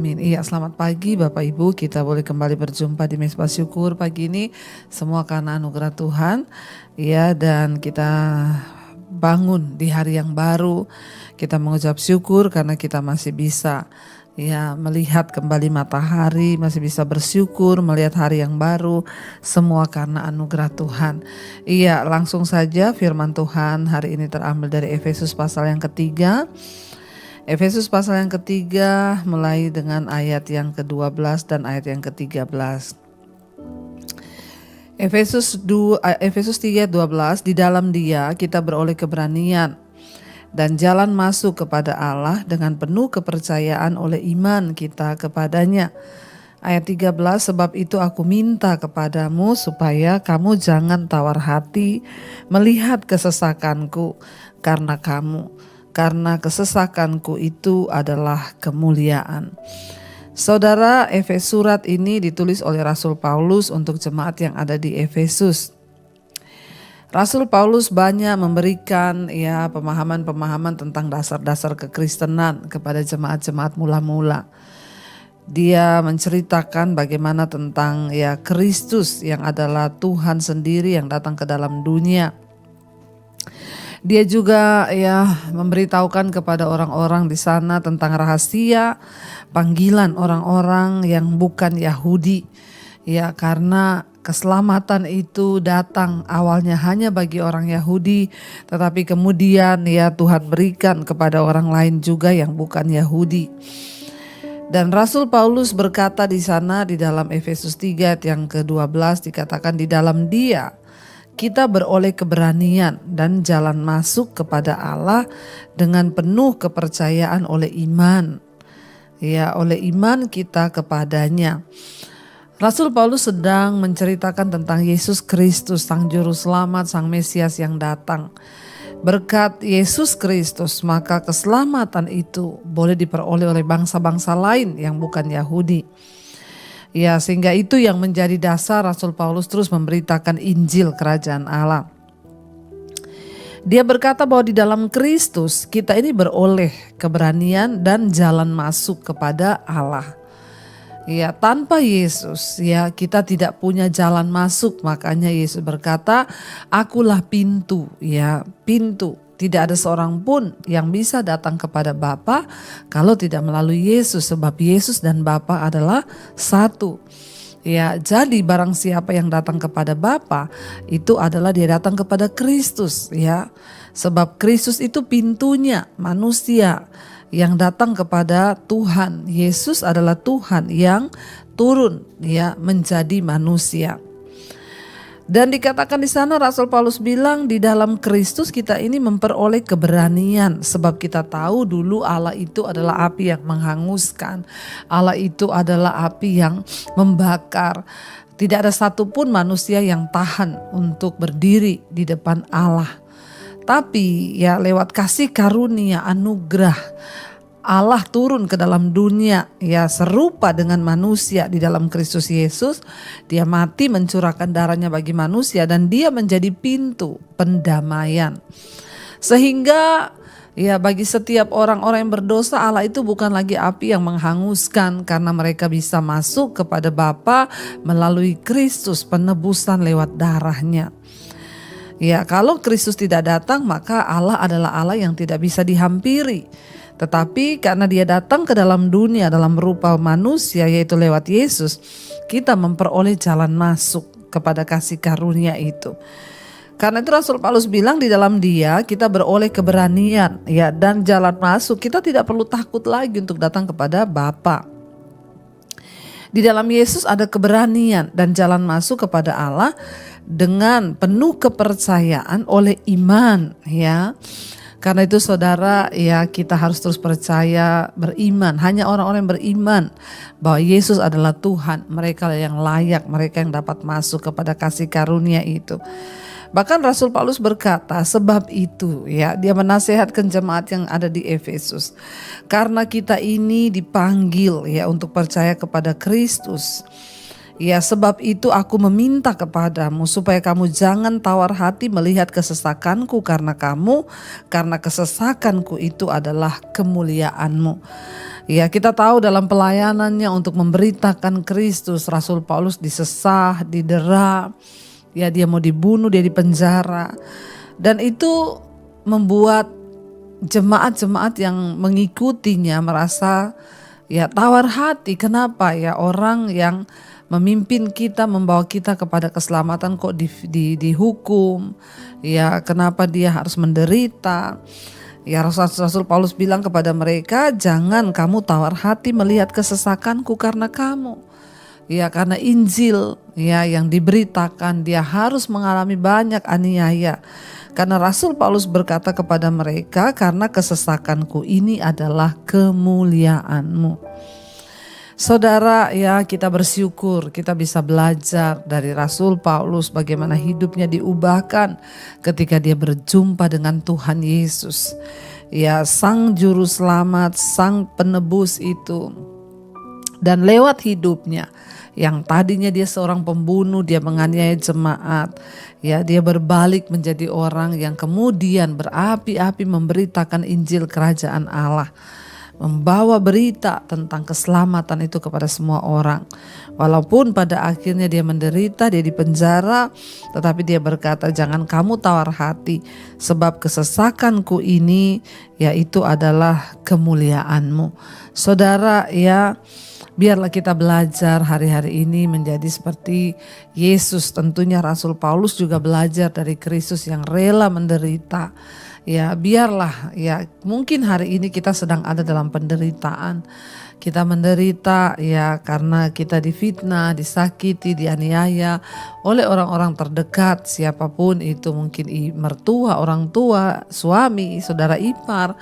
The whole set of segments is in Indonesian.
Amin. Iya, selamat pagi Bapak Ibu. Kita boleh kembali berjumpa di Mezbah Syukur pagi ini. Semua karena anugerah Tuhan. Iya, dan kita bangun di hari yang baru. Kita mengucap syukur karena kita masih bisa melihat kembali matahari, masih bisa bersyukur melihat hari yang baru. Semua karena anugerah Tuhan. Iya, langsung saja firman Tuhan hari ini terambil dari Efesus pasal yang ketiga. Efesus pasal yang ketiga mulai dengan ayat yang ke-12 dan ayat yang ke-13. Efesus 3:12, di dalam Dia kita beroleh keberanian dan jalan masuk kepada Allah dengan penuh kepercayaan oleh iman kita kepadanya. Ayat 13, sebab itu aku minta kepadamu supaya kamu jangan tawar hati melihat kesesakanku karena kesesakanku itu adalah kemuliaan. Saudara, surat ini ditulis oleh Rasul Paulus untuk jemaat yang ada di Efesus. Rasul Paulus banyak memberikan pemahaman-pemahaman tentang dasar-dasar kekristenan kepada jemaat-jemaat mula-mula. Dia menceritakan bagaimana tentang Kristus yang adalah Tuhan sendiri yang datang ke dalam dunia. Dia juga memberitahukan kepada orang-orang di sana tentang rahasia panggilan orang-orang yang bukan Yahudi. Karena keselamatan itu datang awalnya hanya bagi orang Yahudi, tetapi kemudian Tuhan berikan kepada orang lain juga yang bukan Yahudi. Dan Rasul Paulus berkata di sana di dalam Efesus 3 yang ke-12 dikatakan di dalam Dia kita beroleh keberanian dan jalan masuk kepada Allah dengan penuh kepercayaan oleh iman. Oleh iman kita kepadanya. Rasul Paulus sedang menceritakan tentang Yesus Kristus, Sang Juru Selamat, Sang Mesias yang datang. Berkat Yesus Kristus, maka keselamatan itu boleh diperoleh oleh bangsa-bangsa lain yang bukan Yahudi. Sehingga itu yang menjadi dasar Rasul Paulus terus memberitakan Injil Kerajaan Allah. Dia berkata bahwa di dalam Kristus kita ini beroleh keberanian dan jalan masuk kepada Allah. Tanpa Yesus kita tidak punya jalan masuk. Makanya Yesus berkata, akulah pintu, pintu. Tidak ada seorang pun yang bisa datang kepada Bapa kalau tidak melalui Yesus, sebab Yesus dan Bapa adalah satu. Jadi barang siapa yang datang kepada Bapa itu adalah dia datang kepada Kristus, sebab Kristus itu pintunya, manusia yang datang kepada Tuhan. Yesus adalah Tuhan yang turun menjadi manusia. Dan dikatakan di sana Rasul Paulus bilang di dalam Kristus kita ini memperoleh keberanian, sebab kita tahu dulu Allah itu adalah api yang menghanguskan. Allah itu adalah api yang membakar. Tidak ada satupun manusia yang tahan untuk berdiri di depan Allah. Tapi lewat kasih karunia anugerah Allah turun ke dalam dunia serupa dengan manusia di dalam Kristus Yesus. Dia mati mencurahkan darahnya bagi manusia dan dia menjadi pintu pendamaian. Sehingga bagi setiap orang-orang yang berdosa Allah itu bukan lagi api yang menghanguskan, karena mereka bisa masuk kepada Bapa melalui Kristus, penebusan lewat darahnya. Kalau Kristus tidak datang maka Allah adalah Allah yang tidak bisa dihampiri. Tetapi karena dia datang ke dalam dunia dalam rupa manusia, yaitu lewat Yesus, kita memperoleh jalan masuk kepada kasih karunia itu. Karena itu Rasul Paulus bilang di dalam Dia kita beroleh keberanian dan jalan masuk. Kita tidak perlu takut lagi untuk datang kepada Bapa. Di dalam Yesus ada keberanian dan jalan masuk kepada Allah dengan penuh kepercayaan oleh iman. Karena itu saudara kita harus terus percaya, beriman. Hanya orang-orang yang beriman bahwa Yesus adalah Tuhan, mereka yang layak, mereka yang dapat masuk kepada kasih karunia itu. Bahkan Rasul Paulus berkata, sebab itu dia menasihatkan jemaat yang ada di Efesus. Karena kita ini dipanggil untuk percaya kepada Kristus. Sebab itu aku meminta kepadamu supaya kamu jangan tawar hati melihat kesesakanku karena kesesakanku itu adalah kemuliaanmu. Ya, kita tahu dalam pelayanannya untuk memberitakan Kristus, Rasul Paulus disesah, didera, ya dia mau dibunuh, dia dipenjara. Dan itu membuat jemaat-jemaat yang mengikutinya merasa ya tawar hati. Kenapa ya orang yang memimpin kita, membawa kita kepada keselamatan kok dihukum? Ya, kenapa dia harus menderita? Ya, Rasul Paulus bilang kepada mereka, jangan kamu tawar hati melihat kesesakanku karena kamu. Ya, karena Injil ya yang diberitakan, dia harus mengalami banyak aniaya. Karena Rasul Paulus berkata kepada mereka, karena kesesakanku ini adalah kemuliaanmu. Saudara, ya kita bersyukur kita bisa belajar dari Rasul Paulus bagaimana hidupnya diubahkan ketika dia berjumpa dengan Tuhan Yesus. Ya, Sang Juru Selamat, Sang Penebus itu. Dan lewat hidupnya yang tadinya dia seorang pembunuh, dia menganiaya jemaat. Ya, dia berbalik menjadi orang yang kemudian berapi-api memberitakan Injil Kerajaan Allah. Membawa berita tentang keselamatan itu kepada semua orang. Walaupun pada akhirnya dia menderita, dia dipenjara, tetapi dia berkata, jangan kamu tawar hati, sebab kesesakanku ini yaitu adalah kemuliaanmu. Saudara, ya biarlah kita belajar hari-hari ini menjadi seperti Yesus. Tentunya Rasul Paulus juga belajar dari Kristus yang rela menderita. Ya, biarlah ya mungkin hari ini kita sedang ada dalam penderitaan. Kita menderita ya karena kita difitnah, disakiti, dianiaya oleh orang-orang terdekat, siapapun itu, mungkin mertua, orang tua, suami, saudara ipar,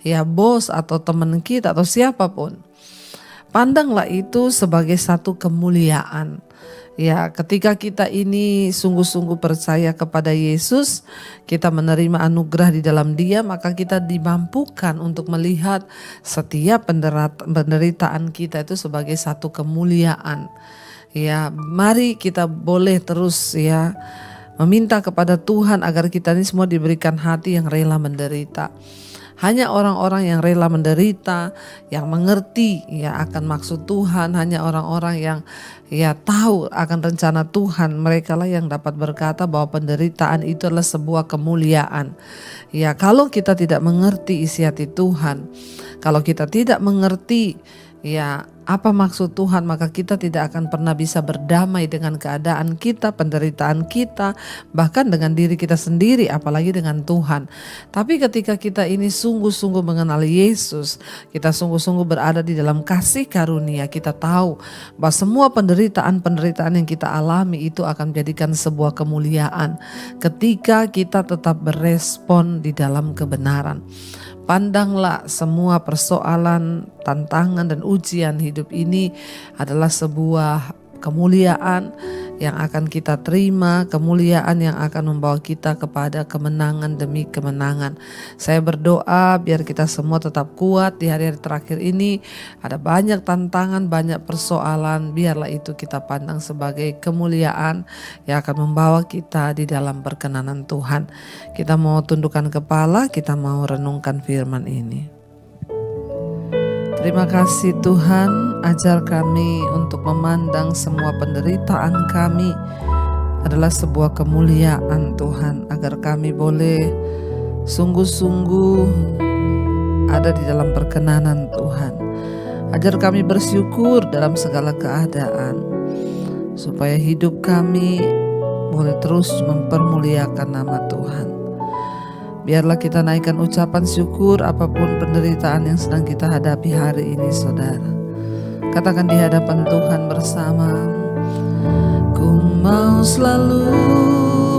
ya bos atau teman kita atau siapapun. Pandanglah itu sebagai satu kemuliaan. Ya, ketika kita ini sungguh-sungguh percaya kepada Yesus, kita menerima anugerah di dalam Dia, maka kita dimampukan untuk melihat setiap penderitaan kita itu sebagai satu kemuliaan. Ya, mari kita boleh terus ya meminta kepada Tuhan agar kita ini semua diberikan hati yang rela menderita. Hanya orang-orang yang rela menderita, yang mengerti ya akan maksud Tuhan, hanya orang-orang yang ya tahu akan rencana Tuhan, mereka lah yang dapat berkata bahwa penderitaan itu adalah sebuah kemuliaan. Ya, kalau kita tidak mengerti isi hati Tuhan, kalau kita tidak mengerti ya apa maksud Tuhan, maka kita tidak akan pernah bisa berdamai dengan keadaan kita, penderitaan kita, bahkan dengan diri kita sendiri, apalagi dengan Tuhan. Tapi ketika kita ini sungguh-sungguh mengenal Yesus, kita sungguh-sungguh berada di dalam kasih karunia, kita tahu bahwa semua penderitaan-penderitaan yang kita alami itu akan menjadikan sebuah kemuliaan ketika kita tetap berespon di dalam kebenaran. Pandanglah semua persoalan, tantangan dan ujian hidup ini adalah sebuah kemuliaan yang akan kita terima, kemuliaan yang akan membawa kita kepada kemenangan demi kemenangan. Saya berdoa biar kita semua tetap kuat di hari-hari terakhir ini. Ada banyak tantangan, banyak persoalan, biarlah itu kita pandang sebagai kemuliaan yang akan membawa kita di dalam perkenanan Tuhan. Kita mau tundukkan kepala, kita mau renungkan firman ini. Terima kasih Tuhan, ajar kami untuk memandang semua penderitaan kami adalah sebuah kemuliaan Tuhan, agar kami boleh sungguh-sungguh ada di dalam perkenanan Tuhan. Ajar kami bersyukur dalam segala keadaan, supaya hidup kami boleh terus mempermuliakan nama Tuhan. Biarlah kita naikkan ucapan syukur apapun penderitaan yang sedang kita hadapi hari ini, saudara. Katakan di hadapan Tuhan bersama. Ku mau selalu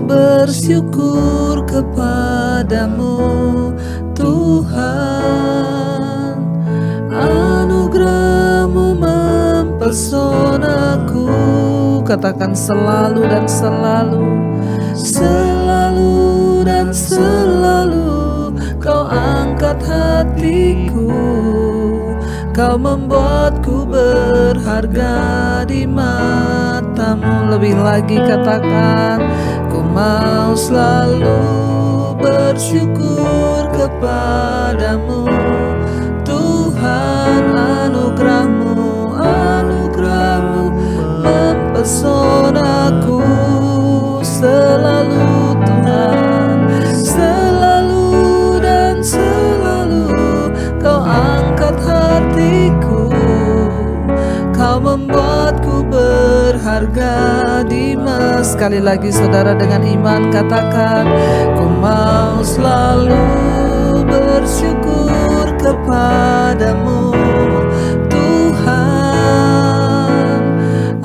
bersyukur kepadamu Tuhan. Anugerah-Mu mempesonaku. Katakan selalu dan selalu. Selalu dan selalu Kau angkat hatiku, Kau membuatku berharga di mata-Mu. Lebih lagi katakan, ku mau selalu bersyukur kepadamu Tuhan. berharga di mas. Sekali lagi saudara dengan iman katakan, ku mau selalu bersyukur kepadamu Tuhan.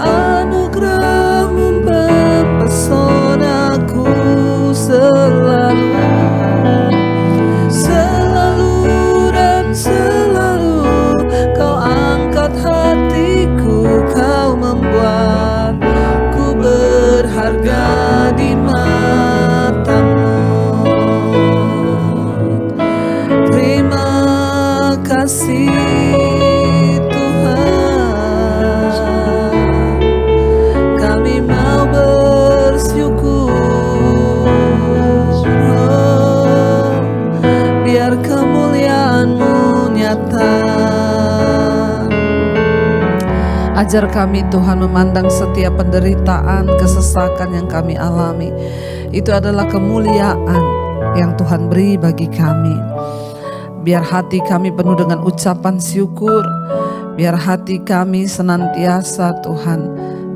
Anugerah-Mu mempesonaku selalu, selalu dan selalu. Kau angkat hatiku, Kau membuatku berharga di mata-Mu. Terima kasih Tuhan, kami mau bersyukur. Biar kemuliaan-Mu nyata. Ajar kami Tuhan memandang setiap penderitaan, kesesakan yang kami alami, itu adalah kemuliaan yang Tuhan beri bagi kami. Biar hati kami penuh dengan ucapan syukur, biar hati kami senantiasa Tuhan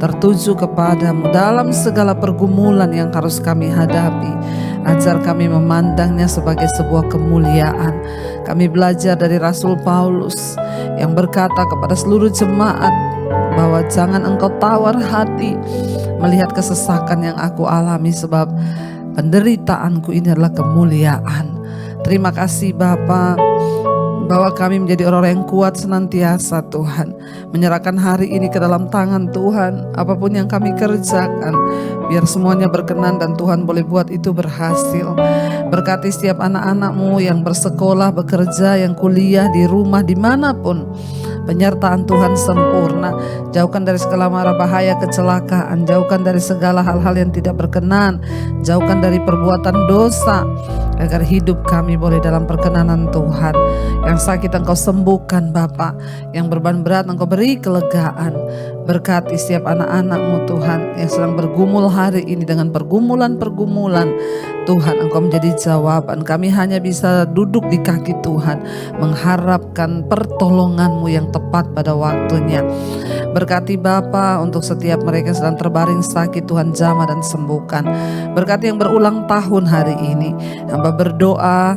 tertuju kepadamu dalam segala pergumulan yang harus kami hadapi. Ajar kami memandangnya sebagai sebuah kemuliaan. Kami belajar dari Rasul Paulus yang berkata kepada seluruh jemaat bahwa jangan engkau tawar hati melihat kesesakan yang aku alami, sebab penderitaanku ini adalah kemuliaan. Terima kasih Bapa, bahwa kami menjadi orang-orang yang kuat senantiasa Tuhan, menyerahkan hari ini ke dalam tangan Tuhan. Apapun yang kami kerjakan, biar semuanya berkenan dan Tuhan boleh buat itu berhasil. Berkati setiap anak-anak-Mu yang bersekolah, bekerja, yang kuliah, di rumah, dimanapun. Penyertaan Tuhan sempurna. Jauhkan dari segala mara bahaya, kecelakaan. Jauhkan dari segala hal-hal yang tidak berkenan. Jauhkan dari perbuatan dosa, agar hidup kami boleh dalam perkenanan Tuhan. Yang sakit Engkau sembuhkan Bapa, yang beban berat Engkau beri kelegaan. Berkati setiap anak-anak-Mu Tuhan yang sedang bergumul hari ini dengan pergumulan-pergumulan. Tuhan, Engkau menjadi jawaban. Kami hanya bisa duduk di kaki Tuhan, mengharapkan pertolongan-Mu yang tepat pada waktunya. Berkati Bapa untuk setiap mereka yang sedang terbaring sakit, Tuhan jamah dan sembuhkan. Berkati yang berulang tahun hari ini. Hamba berdoa,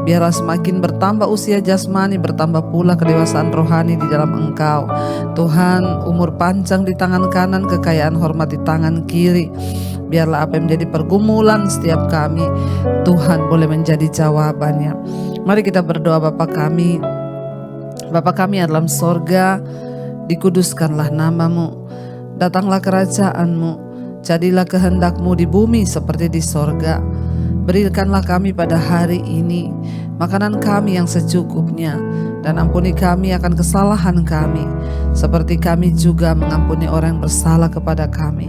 biarlah semakin bertambah usia jasmani, bertambah pula kedewasaan rohani di dalam Engkau. Tuhan, umur panjang di tangan kanan, kekayaan hormat di tangan kiri. Biarlah apa yang menjadi pergumulan setiap kami, Tuhan boleh menjadi jawabannya. Mari kita berdoa. Bapa kami dalam sorga, dikuduskanlah nama-Mu, datanglah kerajaan-Mu, jadilah kehendak-Mu di bumi seperti di sorga. Berikanlah kami pada hari ini makanan kami yang secukupnya, dan ampuni kami akan kesalahan kami, seperti kami juga mengampuni orang yang bersalah kepada kami.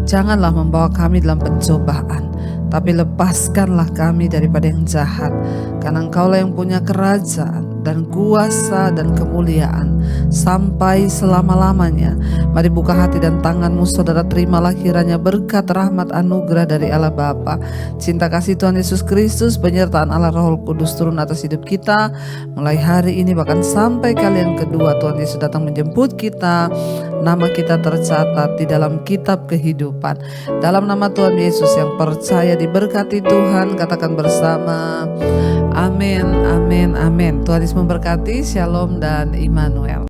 Janganlah membawa kami dalam pencobaan, tapi lepaskanlah kami daripada yang jahat. Karena Engkaulah yang punya kerajaan dan kuasa dan kemuliaan sampai selama-lamanya. Mari buka hati dan tanganmu saudara, terimalah kiranya berkat, rahmat, anugerah dari Allah Bapa, cinta kasih Tuhan Yesus Kristus, penyertaan Allah Roh Kudus turun atas hidup kita mulai hari ini bahkan sampai kali yang kedua Tuhan Yesus datang menjemput kita. Nama kita tercatat di dalam kitab kehidupan. Dalam nama Tuhan Yesus yang percaya diberkati Tuhan, katakan bersama, amin, amin, amin. Tuhan Yesus memberkati. Shalom dan Immanuel.